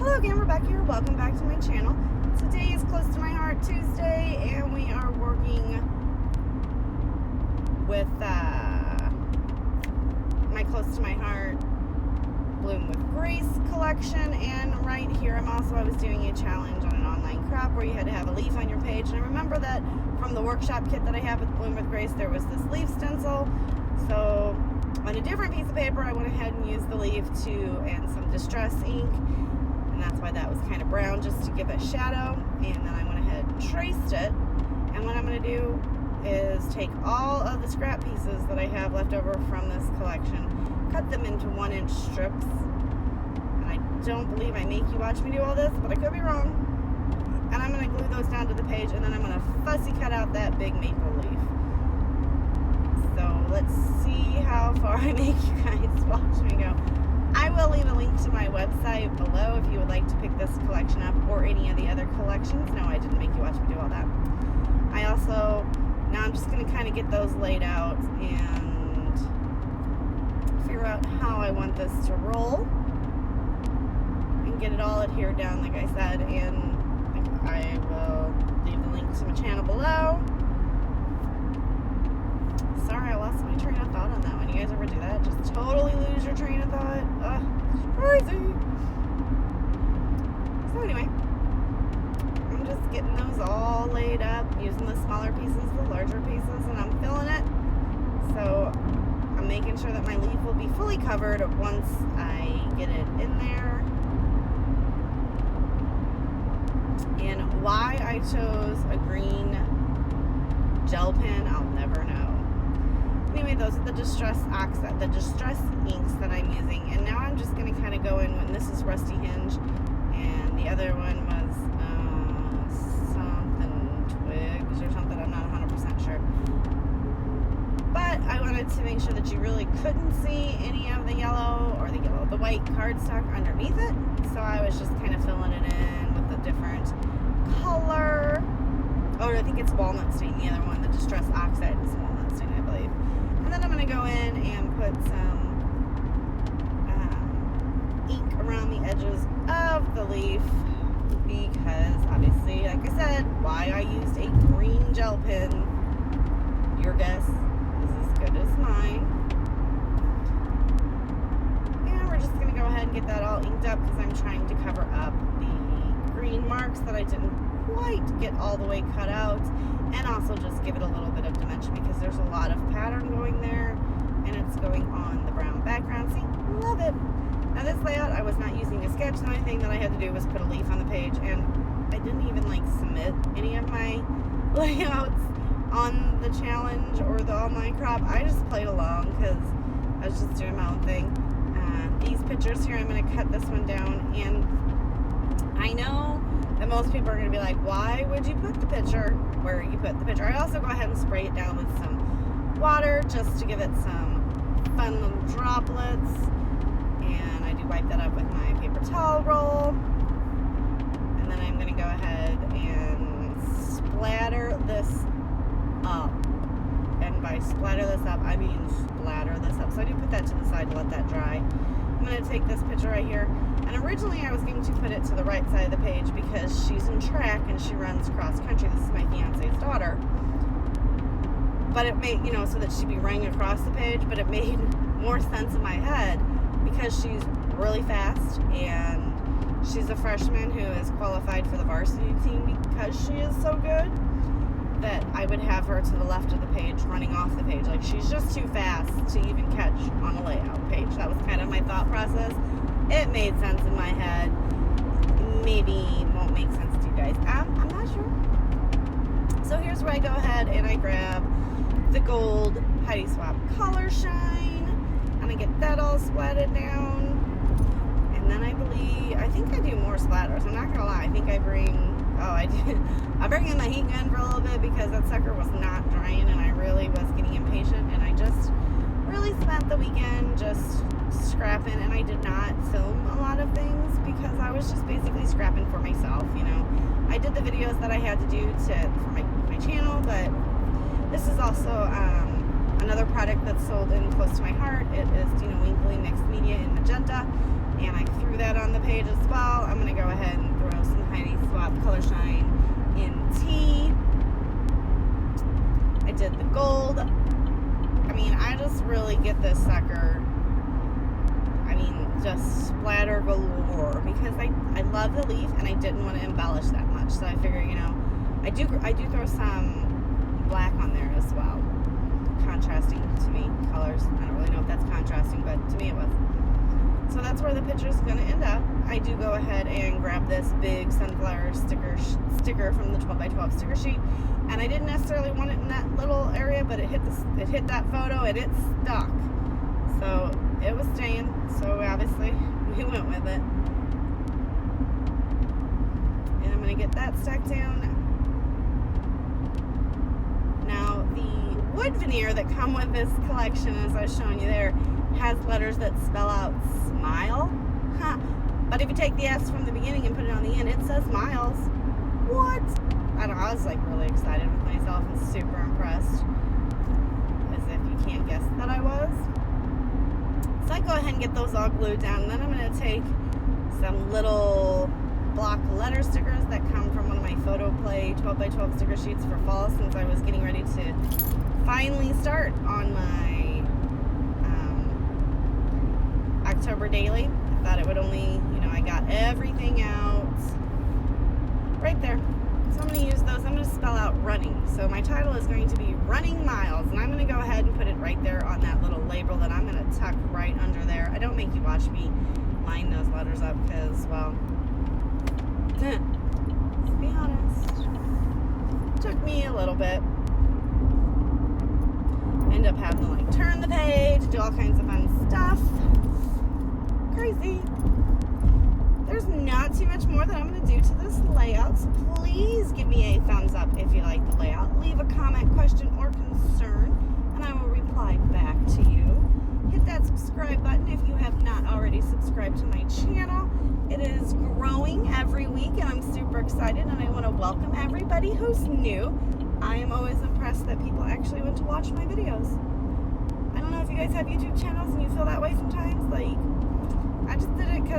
Hello again, Rebecca here. Welcome back to my channel. Today is Close to My Heart Tuesday, and we are working with my Close to My Heart Bloom with Grace collection. And right here, I was doing a challenge on an online crop where you had to have a leaf on your page. And I remember that from the workshop kit that I have with Bloom with Grace, there was this leaf stencil. So on a different piece of paper, I went ahead and used the leaf and some distress ink. And that's why that was kind of brown, just to give it shadow. And then I went ahead and traced it. And what I'm going to do is take all of the scrap pieces that I have left over from this collection, cut them into 1-inch strips. And I don't believe I make you watch me do all this, but I could be wrong. And I'm going to glue those down to the page, and then I'm going to fussy cut out that big maple leaf. So let's see how far I make you guys watch me go. I will leave a link to my website below if you would like to pick this collection up or any of the other collections. No, I didn't make you watch me do all that. Now I'm just going to kind of get those laid out and figure out how I want this to roll and get it all adhered down, like I said, and I will leave the link to my channel below. Sorry, I lost my train of thought on that one. You guys ever do that? Just totally lose your train of thought? Ugh, it's crazy. So anyway, I'm just getting those all laid up, using the smaller pieces, the larger pieces, and I'm filling it. So I'm making sure that my leaf will be fully covered once I get it in there. And why I chose a green gel pen, I'll never know. Anyway, those are the distress inks that I'm using, and now I'm just going to kind of go in when this is Rusty Hinge, and the other one was something Twigs or something. I'm not 100% sure, but I wanted to make sure that you really couldn't see any of the the white cardstock underneath it. So I was just kind of filling it in with a different color. Oh, I think it's walnut stain. The other one, the distress oxide, is walnut stain, I believe. And then I'm going to go in and put some ink around the edges of the leaf because, obviously, like I said, why I used a green gel pen, your guess is as good as mine. And we're just going to go ahead and get that all inked up because I'm trying to cover up the green marks that I didn't quite get all the way cut out, and also just give it a little bit of dimension because there's a lot of pattern going there, and it's going on the brown background. See, love it. Now this layout, I was not using a sketch. The only thing that I had to do was put a leaf on the page, and I didn't even submit any of my layouts on the challenge or the online crop. I just played along because I was just doing my own thing. These pictures here, I'm going to cut this one down, and I know that most people are going to be like, why would you put the picture where you put the picture? I also go ahead and spray it down with some water just to give it some fun little droplets. And I do wipe that up with my paper towel roll. And then I'm going to go ahead and splatter this up. And by splatter this up, I mean splatter this up. So I do put that to the side to let that dry. I'm going to take this picture right here. And originally I was going to put it to the right side of the page because she's in track and she runs cross country. This is my fiance's daughter. But it made, so that she'd be running across the page, but it made more sense in my head because she's really fast and she's a freshman who is qualified for the varsity team because she is so good that I would have her to the left of the page running off the page. Like, she's just too fast to even catch on a layout page. That was kind of my thought process. It made sense in my head. Maybe won't make sense to you guys. I'm not sure. So here's where I go ahead and I grab the gold Heidi Swap Color Shine. And I get that all splatted down. And then I think I do more splatters. I'm not going to lie. I think I bring in my heat gun for a little bit because that sucker was not drying and I really was getting impatient. And I just really spent the weekend just scrapping, and I did not film a lot of things because I was just basically scrapping for myself. I did the videos that I had to do for my channel, but this is also another product that's sold in Close to My Heart. It is Dina Winkley Mixed Media in magenta, and I threw that on the page as well. I'm going to go color shine in tea. I did the gold. I mean, I just really get this sucker, I mean, just splatter galore, because I love the leaf and I didn't want to embellish that much. So I figure, you know, I do throw some black on there as well. Contrasting to me, colors. I don't really know if that's contrasting, but to me it was. So that's where the picture is going to end up. I do go ahead and grab this big sunflower sticker from the 12x12 sticker sheet, and I didn't necessarily want it in that little area, but it hit that photo and it stuck. So it was staying. So obviously we went with it. And I'm going to get that stuck down. Now the wood veneer that come with this collection, as I was showing you there, has letters that spell out smile. Huh. But if you take the S from the beginning and put it on the end, it says miles. What? I don't know, I was like really excited with myself and super impressed. As if you can't guess that I was. So I go ahead and get those all glued down, and then I'm going to take some little block letter stickers that come from one of my Photo Play 12x12 sticker sheets for fall, since I was getting ready to finally start on my October daily. I thought it would only, you know, I got everything out right there. So I'm going to use those. I'm going to spell out running. So my title is going to be Running Miles, and I'm going to go ahead and put it right there on that little label that I'm going to tuck right under there. I don't make you watch me line those letters up because, well, let's be honest, it took me a little bit. End up having to like turn the page, do all kinds of fun stuff. Crazy. There's not too much more that I'm going to do to this layout, so please give me a thumbs up if you like the layout. Leave a comment, question, or concern, and I will reply back to you. Hit that subscribe button if you have not already subscribed to my channel. It is growing every week, and I'm super excited, and I want to welcome everybody who's new. I am always impressed that people actually want to watch my videos. I don't know if you guys have YouTube channels and you feel that way sometimes. Like, I just did it because